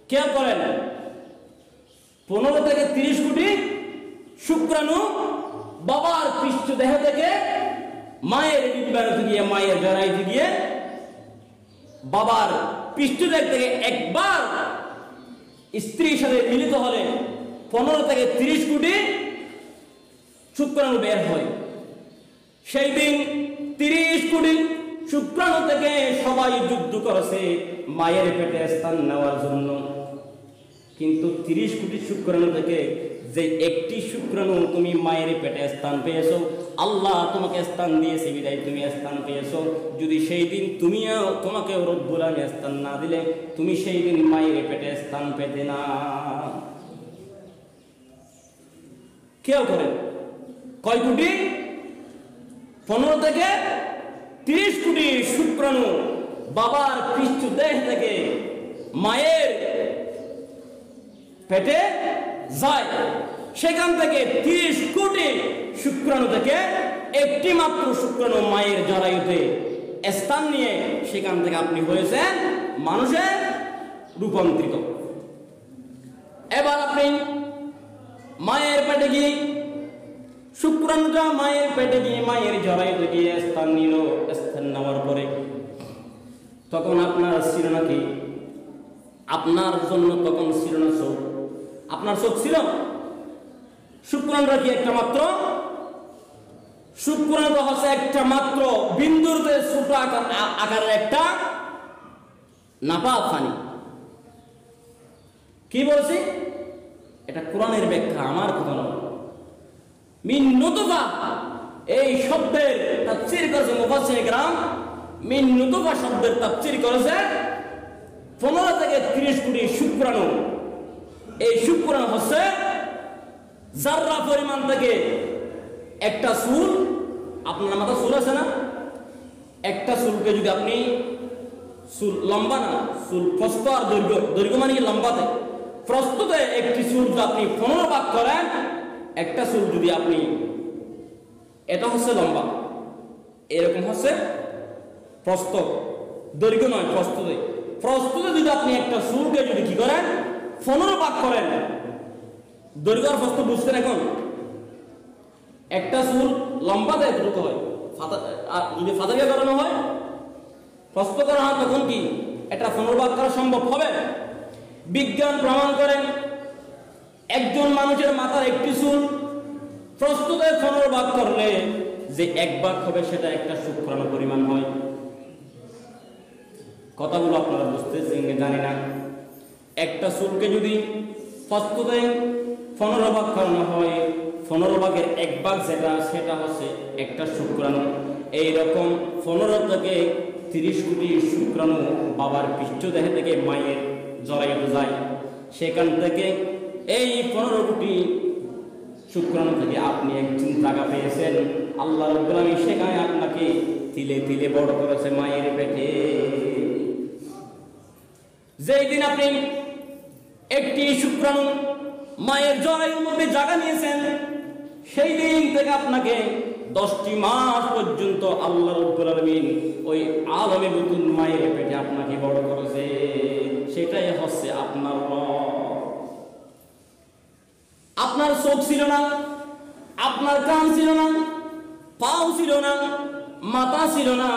খেয়াল করেন, 15 থেকে 30 কোটি শুক্রাণু বাবার পৃষ্ঠদেহ থেকে মায়ের ডিম্বাণুতে গিয়ে, মায়ের জরায়ুতে গিয়ে, বাবার পৃষ্ঠদেহ থেকে একবার স্ত্রীর সাথে মিলিত হলে 15 থেকে 30 কোটি শুক্রাণু বের হয়। সেই দিন 30 কোটি শুক্রাণু থেকে সবাই যুদ্ধ করেছে মায়ের পেটে স্থান নেওয়ার জন্য। কিন্তু 30 কোটি শুক্রাণু থেকে যে একটি শুক্রাণু তুমি মায়ের পেটে স্থান পেয়েছো, আল্লাহ তোমাকে স্থান দিয়েছে বিদায় তুমি স্থান পেয়েছো। যদি সেই দিন তোমাকে রব্বুল আলামিন স্থান না দিলে তুমি সেই দিন মায়ের পেটে স্থান পেতে না। কেউ করেন কয় কোটি? 15 থেকে 30 কোটি শুক্রাণু বাবার পৃষ্ঠদেহ থেকে মায়ের পেটে যায়। সেখান থেকে 30 কোটি শুক্রাণু থেকে একটি মাত্র শুক্রাণু মায়ের জরায়ুতে স্থান নিয়ে সেখান থেকে আপনি হয়েছেন মানুষে রূপান্তরিত। এবার আপনি মায়ের পেটে গিয়ে শুক্রাণুটা মায়ের পেটে গিয়ে মায়ের জরায়ুতে গিয়ে স্থান নিল। স্থান নেওয়ার পরে তখন আপনার ছিল নাকি? আপনার জন্য তখন ছিল না চোখ। আপনার চোখ ছিল? শুক্রাণুটা কি একটা মাত্র? শুক্রাণুটা হচ্ছে একটা মাত্র বিন্দুতে ছোট আকারের একটা নাপাক পানি। কি বলছি? এটা কোরআনের ব্যাখ্যা, আমার কথা নয়। মিন নুতফা, এই শব্দের তাফসীর করেছে মুফাসসির کرام। মিন নুতফা শব্দের তাফসীর করেছে 15 থেকে 30 কোটি শুক্রাণু। এই শুক্রাণু হচ্ছে জাররা পরিমাণ থেকে একটা চুল। আপনার মাথা চুল আছে না? একটা চুলকে যদি আপনি, চুল লম্বা না, চুল প্রস্থ আর দৈর্ঘ্য, দৈর্ঘ্য মানে কি লম্বাতে, প্রস্থতে একটি চুল যদি আপনি 15 ভাগ করেন, একটা চুল যদি আপনি, এটা হচ্ছে লম্বা, এরকম হচ্ছে প্রস্থ, দৈর্ঘ্য নয়, প্রস্থতে। প্রস্থতে যদি আপনি একটা চুলকে যদি কি করেন 15 ভাগ করেন, দৈর্ঘ্য আর প্রস্থ বুঝছেন? এখন একটা চুল লম্বাতে এতটুকু হয়, যদি ফাদাকে করানো হয়, প্রস্থ করা হয়, তখন কি এটা 15 ভাগ করা সম্ভব হবে? বিজ্ঞান প্রমাণ করেন একজন মানুষের মাথার একটি চুল প্রস্থতে 15 ভাগ করলে যে 1 ভাগ হবে সেটা একটা শুক্রাণু পরিমাণ হয়। কথাগুলো আপনারা বুঝতেছেন জানি না। একটা চুলকে যদি প্রস্থতে 15 ভাগ করানো হয়, 15 ভাগের 1 ভাগ সেটা হচ্ছে একটা শুক্রাণু। এইরকম 15 থেকে 30 কোটি শুক্রাণু বাবার পৃষ্ঠদেহ থেকে মায়ের জরায়ুতে যায়। সেখান থেকে এই 15 কোটি শুক্রাণু থেকে আপনি একজন জায়গা পেয়েছেন। আল্লাহ রাব্বুল আলামিন সেখানে আপনাকে তিলে তিলে বড় করেছে মায়ের পেটে। যেই দিন আপনি একটি শুক্রাণু মায়ের জরায়ুর মধ্যে জায়গা নিয়েছেন, সেই দিন থেকে আপনাকে 10টি মাস পর্যন্ত আল্লাহ রাব্বুল আলামিন ওই আলমে নতুন মায়ের পেটে আপনাকে বড় করেছে। সেটাই হচ্ছে আপনার রব। আপনার চোখ ছিল না, আপনার কান ছিল না, পাও ছিল না, মাথা ছিল না,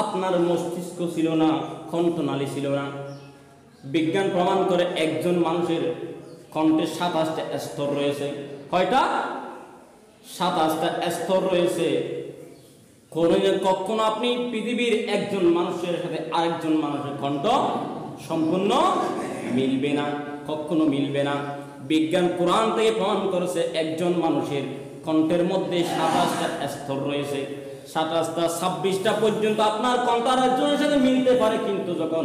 আপনার মস্তিষ্ক ছিল না, কণ্ঠনালী ছিল না। বিজ্ঞান প্রমাণ করে একজন মানুষের কণ্ঠে 27টা স্তর রয়েছে। কয়টা? 27টা স্তর রয়েছে। কখনো আপনি পৃথিবীর একজন মানুষের সাথে আরেকজন মানুষের কণ্ঠ সম্পূর্ণ মিলবে না, কখনো মিলবে না। বিজ্ঞান কোরআন থেকে প্রমাণ করেছে একজন মানুষের কণ্ঠের মধ্যে 27টা স্তর রয়েছে। 27টা 26টা পর্যন্ত আপনার কণ্ঠ আরেকজনের সাথে মিলতে পারে, কিন্তু যখন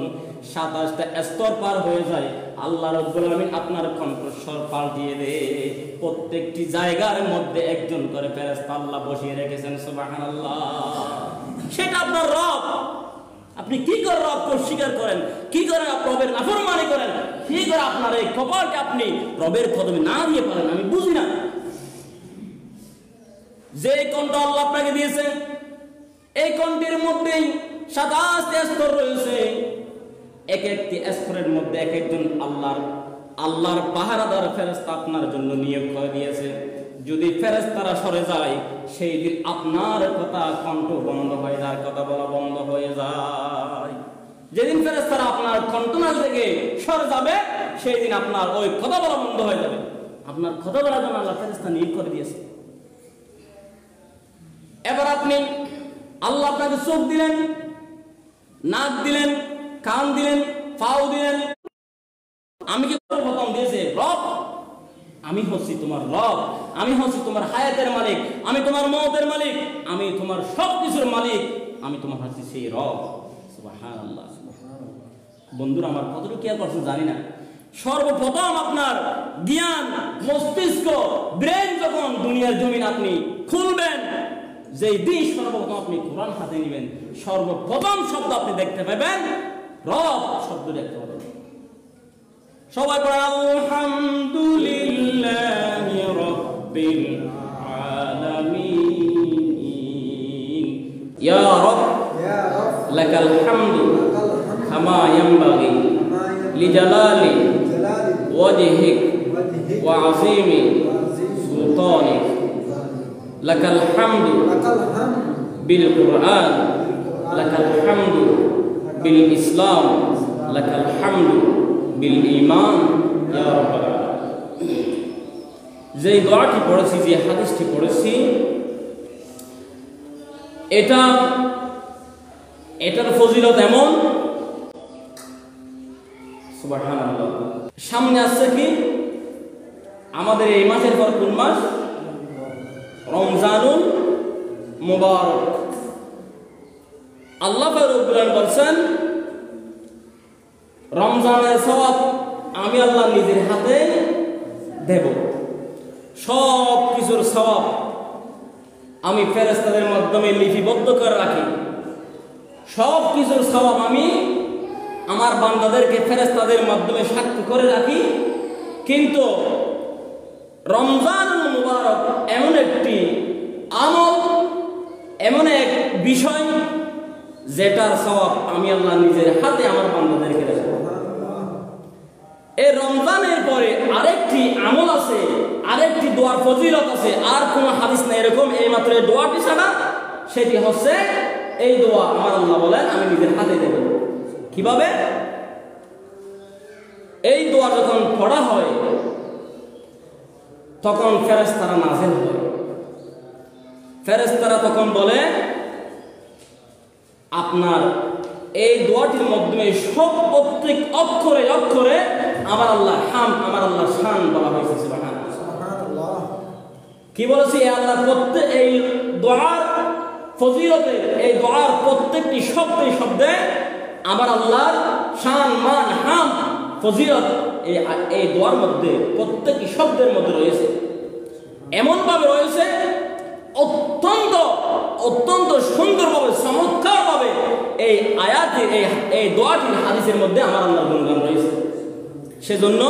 27টা স্তর পার হয়ে যায় আল্লাহ রাব্বুল আলামিন আপনার কণ্ঠস্বর পাল্টিয়ে দেয়। প্রত্যেকটি জায়গার মধ্যে একজন করে ফেরেশতা আল্লাহ বসিয়ে রেখেছেন। সুবহানাল্লাহ। সেটা আপনার রব। আপনি কি করে রবকে অস্বীকার করেন? কি করে রবের নাফরমানি করেন? কি করে আপনার এই কপালকে আপনি রবের কদমে না দিয়ে পারেন? আমি বুঝি না। যে কণ্ঠ আল্লাহ আপনাকে দিয়েছে, এই কণ্ঠের মধ্যেই 27টা স্তর রয়েছে। এক একটি স্তরের মধ্যে এক একজন আল্লাহর পাহারাদার ফেরেশতা আপনার জন্য নিয়োগ করে দিয়েছে। যদি ফেরেশতারা সরে যায় সেই দিন আপনার কথা কণ্ঠ বন্ধ হয়ে যায়, কথা বলা বন্ধ হয়ে যায়। যেদিন ফেরেশতারা আপনার কণ্ঠনাল থেকে সরে যাবে সেই দিন আপনার ওই কথা বলা বন্ধ হয়ে যাবে। আপনার কথা বলার জন্য আল্লাহ ফেরেশতা নিয়োগ করে দিয়েছে। এবার আল্লাহ আপনাকে চোখ দিলেন, নাক দিলেন, কান দিলেন, পাও দিলেন। আমি কি প্রথম দিয়েছে? রব, আমি হচ্ছি তোমার রব, আমি হচ্ছি তোমার হায়াতের মালিক, আমি তোমার মওতের মালিক, আমি তোমার সবকিছুর মালিক, আমি তোমার হচ্ছি সেই রব। সুবহানাল্লাহ। বন্ধুরা আমার কতটুকু কেয়ার করছেন জানি না। সর্বপ্রথম আপনার জ্ঞান, মস্তিষ্ক, ব্রেন যখন দুনিয়ার জমিন আপনি খুলবেন, যেই দিন সর্বপ্রথম আপনি কোরআন হাতে নেবেন, সর্বপ্রথম শব্দ আপনি দেখতে পাবেন রব শব্দ দেখতে পাবেন। সবাই পড়ে আলহামদুলিল্লাহি রাব্বিল আলামিন। ইয়া রব লাকাল হামদু কামা ইয়ানবাগি লিজালালি ওয়াজহিক ওয়া আযীমি সুলতানিক। লাকাল হামদু বিল কুরআন, লাকাল হামদু বিল ইসলাম, লাকাল হামদু বিল ঈমান ইয়া রাব্বাল আলামিন। যে দোয়াটি পড়েছি, যে হাদিসটি পড়েছি, এটার ফজিলত এমন, সুবহানাল্লাহ। সামনে আসছে কি আমাদের এই মাসের পর কোন মাস? রমজানুল মুবারক। আল্লাহ রাব্বুল আলামিন বলেন রমজানের সওয়াব আমি আল্লাহ নিজের হাতে দেব। সব কিছুর সওয়াব আমি ফেরেশতাদের মাধ্যমে লিপিবদ্ধ করে রাখি। সব কিছুর সওয়াব আমি আমার বান্দাদেরকে ফেরেশতাদের মাধ্যমে সাক্ষ্য করে রাখি। কিন্তু রমজানুল মুবারক এমন একটি আমল, এমন এক বিষয় যেটার সওয়াব আমি আল্লাহ নিজের হাতে আমার বান্দাদেরকে দেব। এই রমজানের পরে আরেকটি আমল আছে, আরেকটি দোয়ার ফজিলত আছে, আর কোন হাদিস নাই এরকম, এই মাত্র এই দোয়াটি ছাড়া। সেটি হচ্ছে এই দোয়া আমার আল্লাহ বলেন আমি নিজের হাতে দেব। কিভাবে? এই দোয়া যখন পড়া হয় তখন ফেরেশতারা নাযিল হয়। ফেরেশতারা তখন বলে আপনার এই দোয়াটির মাধ্যমে সব প্রত্যেক অক্ষরে অক্ষরে আমার আল্লাহ হাম, আমার আল্লাহ শান বলা হয়েছে। সুবহানাল্লাহ। কি বলেছি? আল্লাহ প্রত্যেক এই দোয়ার ফজিলতে, এই দোয়ার প্রত্যেকটি শব্দে শব্দে আমার আল্লাহর শান, মান, হাম, ফজিলত এই দোয়ার মধ্যে প্রত্যেকটি শব্দের মধ্যে রয়েছে। এমন ভাবে রয়েছে অত্যন্ত অত্যন্ত সুন্দরভাবে, চমৎকারভাবে এই আয়াতের এই দোয়াটির হাদিসের মধ্যে আমার আল্লাহর গুণগান রয়েছে। সেজন্য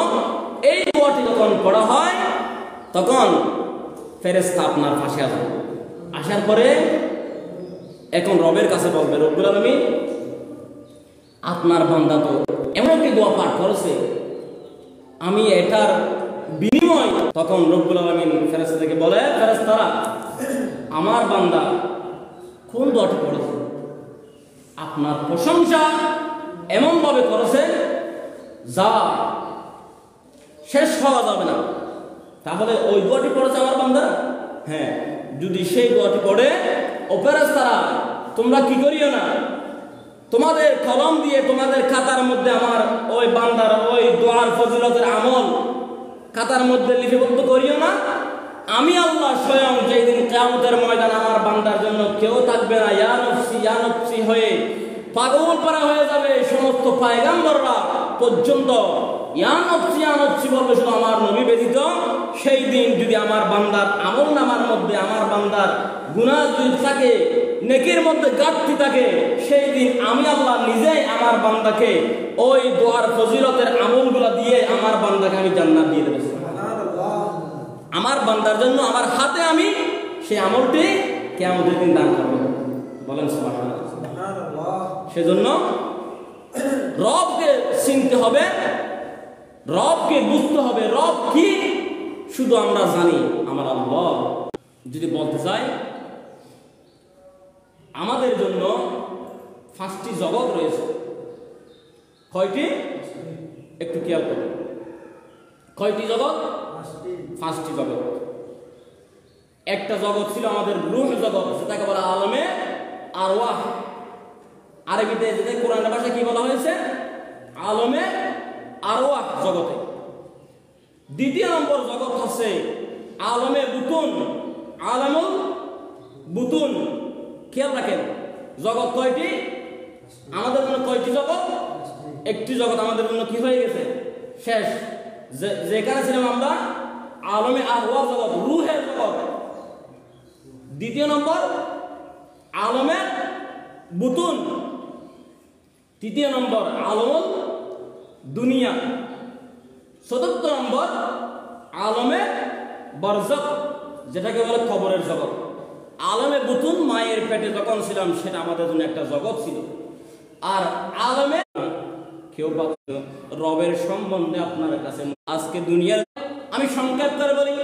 এই দোয়াটি যখন পড়া হয় তখন ফেরেশতা আপনার পাশে আসবে। আসার পরে এখন রবের কাছে বলবে রব্বুল আলামিন আপনার বান্দা তো এমন একটি দোয়া পাঠ করেছে, আমি এটার বিনিময়। তখন রব্বুল আলামিন ফেরেশতাদেরকে বলে ফেরেশতারা আমার বান্দা কোন দোয়াটি পড়েছে, আপনার প্রশংসা এমন ভাবে করেছে যা শেষ হওয়া যাবে না। তাহলে ওই দোয়াটি পড়েছে আমার বান্দা? হ্যাঁ। যদি সেই দোয়াটি পড়ে, ও ফেরেশতারা তোমরা কি করিও না, তোমাদের কলম দিয়ে তোমাদের খাতার মধ্যে আমার ওই বান্দার ওই দোয়ার ফজিলতের আমল খাতার মধ্যে লিপিবদ্ধ করিও না। আমি আল্লাহ স্বয়ং যেই দিন কিয়ামতের ময়দান আমার বান্দার জন্য কেউ থাকবে না, ইয়া নফসি হয়ে পাগল পারা হয়ে যাবে। সমস্ত পয়গম্বররা পর্যন্ত ইয়া নফসি বলবে শুধু আমার নবী ব্যতীত। সেই দিন যদি আমার বান্দার আমল নামার মধ্যে আমার বান্দার গুনাহ যদি থাকে, নেকির মধ্যে ঘাটতি থাকে, সেই দিন আমি আল্লাহ নিজেই আমার বান্দাকে ওই দোয়ার ফজিলতের আমলগুলো দিয়ে আমার বান্দাকে আমি জান্নাত দিয়ে দেব। আমার বান্দার জন্য আমার হাতে আমি সেই আমলটি কিয়ামতের দিন দান করব। বলেন সুবহানাল্লাহ। সেজন্য রবকে চিনতে হবে, রবকে বুঝতে হবে। রব কি শুধু আমরা জানি আমার আল্লাহ। যদি বলতে চাই আমাদের জন্য 5টি জগৎ রয়েছে। কয়টি? একটু খেয়াল করুন। কয়টি জগৎ? 5টি জগৎ। একটা জগৎ ছিল আমাদের রূহ জগৎ, যেটাকে বলা আলমে আরওয়াহ। আরবিতে যেটা কোরআনের ভাষায় কি বলা হয়েছে? আলমে আরওয়াহ জগতে। দ্বিতীয় নম্বর জগৎ হচ্ছে আলমে বুতুন, আলমুল বুতুন। খেয়াল রাখেন, জগৎ কয়টি? আমাদের জন্য কয়টি জগৎ? একটি জগৎ আমাদের জন্য কি হয়ে গেছে? শেষ। যেখানে ছিলাম আমরা আলমে আরওয়াহ জগৎ, রূহের জগৎ। দ্বিতীয় নম্বর আলমে বুতুন। তৃতীয় নম্বর আলমুল দুনিয়া। চতুর্থ নম্বর আলমে বরজখ, যেটাকে বলে কবরের জগৎ। আলমে বুতুন মায়ের পেটে যখন ছিলাম সেটা আমাদের জন্য একটা জগৎ ছিল। আর আলমে কেউ রবের সম্বন্ধে আপনার কাছে আজকে দুনিয়ার আমি সংক্ষেপ করে বলি,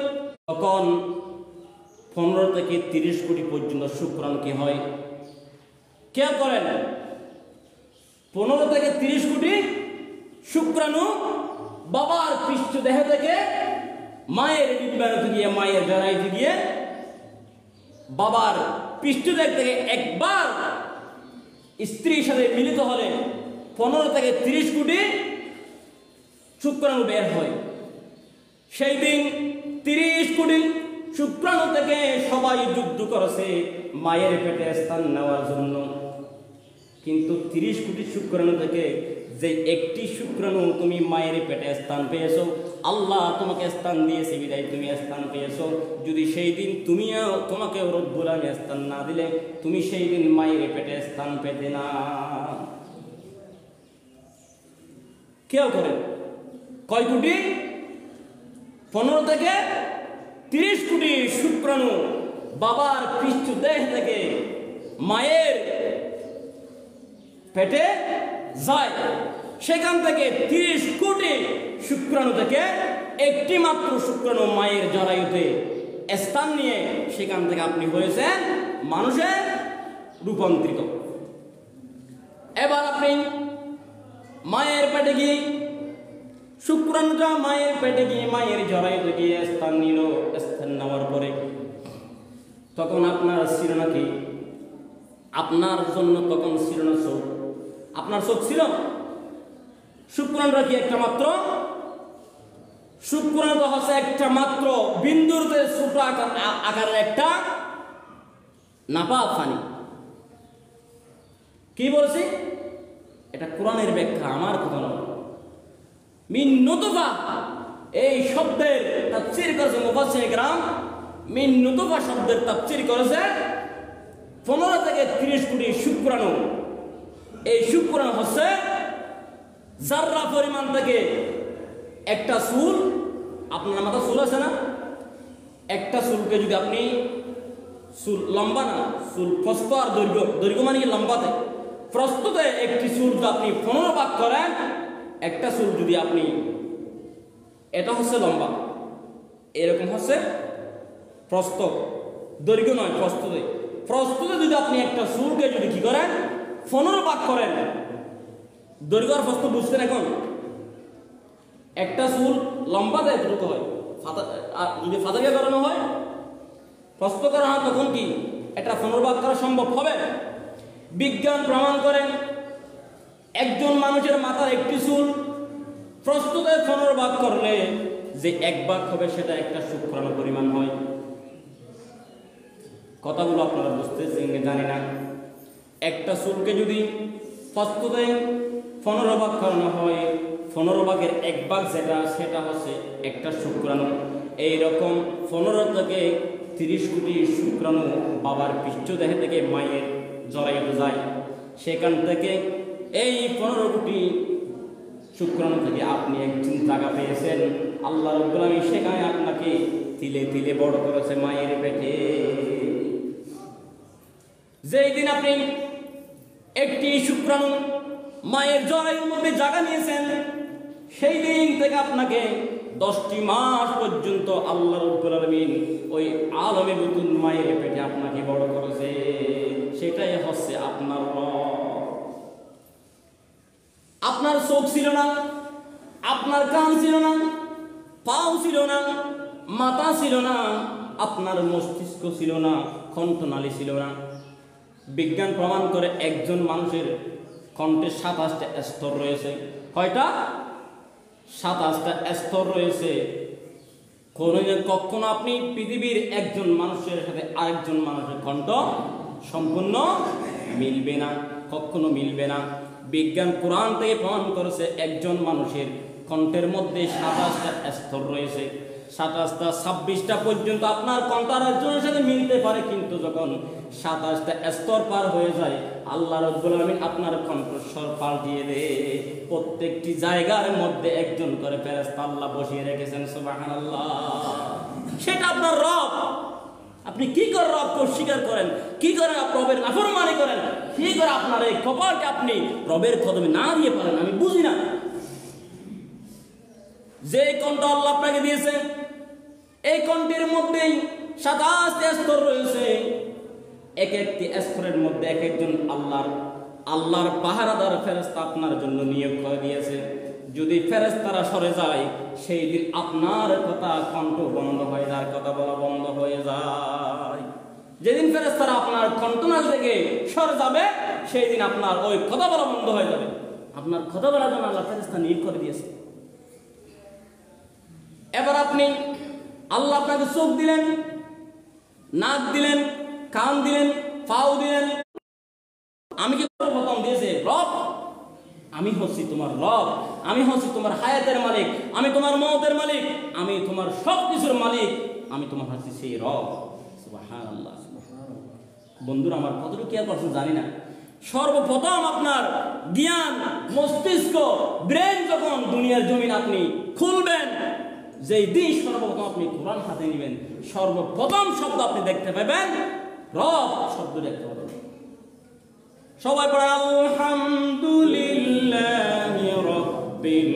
তখন 15 থেকে 30 কোটি পর্যন্ত শুক্রাণু কি হয়? খেয়াল করেন, 15 থেকে 30 কোটি শুক্রাণু বাবার পৃষ্ঠদেহ থেকে মায়ের ডিম্বাণুতে গিয়ে, মায়ের জরায়ুতে গিয়ে, বাবার পৃষ্ঠদেহ থেকে একবার স্ত্রীর সাথে মিলিত হলে 15 থেকে 30 কোটি শুক্রাণু বের হয়। সেই দিন 30 কোটি শুক্রাণু থেকে সবাই যুদ্ধ করেছে মায়ের পেটে স্থান নেওয়ার জন্য। কিন্তু 30 কোটি শুক্রাণু থেকে যে একটি শুক্রাণু তুমি মায়ের পেটে স্থান পেয়েছো, আল্লাহ তোমাকে স্থান দিয়েছে বিদায় তুমি স্থান পেয়েছো। যদি সেই দিন তোমাকে রব্বুল আলামিন স্থান না দিলে তুমি সেই দিন মায়ের পেটে স্থান পেতে না। কেউ করেন কয় কোটি? 15 থেকে 30 কোটি শুক্রাণু বাবার পৃষ্ঠদেহ থেকে মায়ের পেটে যায়। সেখান থেকে 30 কোটি শুক্রাণু থেকে একটি মাত্র শুক্রাণু মায়ের জরায়ুতে স্থান নিয়ে সেখান থেকে আপনি হয়েছেন মানুষে রূপান্তরিত। এবার আপনি মায়ের পেটে গিয়ে শুক্রাণুটা মায়ের পেটে গিয়ে মায়ের জরায়ুতে গিয়ে স্থান নিল। স্থান নেওয়ার পরে তখন আপনার ছিল নাকি? আপনার জন্য তখন ছিল না চোখ। আপনার চোখ ছিল? শুক্রাণুটা কি একটা মাত্র? শুক্রাণু হচ্ছে একটা মাত্র বিন্দুতে ছোট আকারের একটা নাপাক পানি। কি বলছি? এটা কোরআনের ব্যাখ্যা, আমার কথা নয়। মিন নুতফা এই শব্দের তাফসীর করেছে মুফাসসির کرام। মিন নুতফা শব্দের তাফসীর করেছে 15 থেকে 30 কোটি শুক্রাণু। এই শুক্রাণু হচ্ছে জাররা পরিমাণ থেকে একটা চুল। আপনার মাথা চুল আছে না? একটা চুলকে যদি আপনি, চুল লম্বা না, চুল প্রস্থ আর দৈর্ঘ্য, দৈর্ঘ্য মানে কি লম্বাতে, প্রস্থতে একটি চুল যদি আপনি 15 ভাগ করেন, একটা চুল যদি আপনি, এটা হচ্ছে লম্বা, এরকম হচ্ছে প্রস্থ, দৈর্ঘ্য নয় প্রস্থতে। প্রস্থতে যদি আপনি একটা চুলকে যদি কি করেন 15 ভাগ করেন, দৈর্ঘ্য আর প্রস্থ বুঝছেন? এখন একটা চুল লম্বাতে দ্রুত হয়, যদি ফাতাকে করানো হয়, প্রস্থ করা হয়, তখন কি এটা 15 ভাগ করা সম্ভব হবে? বিজ্ঞান প্রমাণ করেন একজন মানুষের মাথার একটি চুল প্রস্থতে 15 ভাগ করলে যে 1 ভাগ হবে সেটা একটা শুক্রাণু পরিমাণ হয়। কথাগুলো আপনারা বুঝতে জানি না। একটা চুলকে যদি প্রস্থতে 15 ভাগ করানো হয়, 15 ভাগের 1 ভাগ যেটা, সেটা হচ্ছে একটা শুক্রাণু। এইরকম 15 থেকে 30 কোটি শুক্রাণু বাবার পৃষ্ঠদেহ থেকে মায়ের জরায়ুতে যায়। সেখান থেকে এই 15 কোটি শুক্রাণু থেকে আপনি একদিন জায়গা পেয়েছেন। আল্লাহ রাব্বুল আলামিন সেখানে আপনাকে তিলে তিলে বড় করেছে মায়ের পেটে। যেই দিন আপনি একটি শুক্রাণু মায়ের জরায়ুর মধ্যে জায়গা নিয়েছেন, সেই দিন থেকে আপনাকে 10টি মাস পর্যন্ত আল্লাহ রাব্বুল আলামিন ওই আলমে নতুন মায়ের পেটে আপনাকে বড় করেছে। সেটাই হচ্ছে আপনার রব। আপনার চোখ ছিল না, আপনার কান ছিল না, পাও ছিল না, মাথা ছিল না, আপনার মস্তিষ্ক ছিল না, কণ্ঠনালী ছিল না। বিজ্ঞান প্রমাণ করে একজন মানুষের কণ্ঠে 27টা স্তর রয়েছে। কয়টা? 27টা স্তর রয়েছে। কখনো আপনি পৃথিবীর একজন মানুষের সাথে আরেকজন মানুষের কণ্ঠ সম্পূর্ণ মিলবে না, কখনো মিলবে না। বিজ্ঞান কোরআন থেকে প্রমাণ করেছে একজন মানুষের কণ্ঠের মধ্যে 27টা স্তর রয়েছে। 27টা 26টা পর্যন্ত আপনার কণ্ঠ আরেকজনের সাথে মিলতে পারে, কিন্তু যখন 27টা স্তর পার হয়ে যায় আল্লাহ রাব্বুল আলামিন আপনার কণ্ঠস্বর পাল্টিয়ে দেয়। প্রত্যেকটি জায়গার মধ্যে একজন করে ফেরেশতা আল্লাহ বসিয়ে রেখেছেন। সুবহানাল্লাহ। সেটা আপনার রব। আপনি কি করে রবকে অস্বীকার করেন? কি করে রবের নাফরমানি করেন? কি করে আপনার এই কপালকে আপনি রবের কদমে না দিয়ে পারেন? আমি বুঝি না। যে কণ্ঠ আল্লাহ আপনাকে দিয়েছে, এই কণ্ঠের মধ্যেই 27টা স্তর রয়েছে। এক একটি স্তরের মধ্যে এক একজন আল্লাহর পাহারাদার ফেরেশতা আপনার জন্য নিয়োগ করে দিয়েছে। যদি ফেরেশতারা সরে যায় সেই দিন আপনার কথা কণ্ঠ বন্ধ হয়ে যায়, কথা বলা বন্ধ হয়ে যায়। যেদিন ফেরেশতারা আপনার কণ্ঠনাল থেকে সরে যাবে সেই দিন আপনার ওই কথা বলা বন্ধ হয়ে যাবে। আপনার কথা বলার জন্য আল্লাহ ফেরেশতা নিয়োগ করে দিয়েছে। এবার আল্লাহ আপনাকে চোখ দিলেন, নাক দিলেন, কান দিলেন, পাও দিলেন। আমি কি প্রথম দিয়েছে? রব। আমি হচ্ছি তোমার রব, আমি হচ্ছি তোমার হায়াতের মালিক, আমি তোমার মওতের মালিক, আমি তোমার সব কিছুর মালিক, আমি তোমার হচ্ছি সেই রব। সুবহানাল্লাহ। বন্ধুরা আমার কতটুকু কেয়ার করছেন জানি না। সর্বপ্রথম আপনার জ্ঞান, মস্তিষ্ক, ব্রেন যখন দুনিয়ার জমিন আপনি খুলবেন, যেই দিন সর্বপ্রথম আপনি কোরআন হাতে নেবেন, সর্বপ্রথম শব্দ আপনি দেখতে পাবেন রব শব্দ দেখতে পাবেন। সবাই পড়ে আলহামদুলিল্লাহি রাব্বিল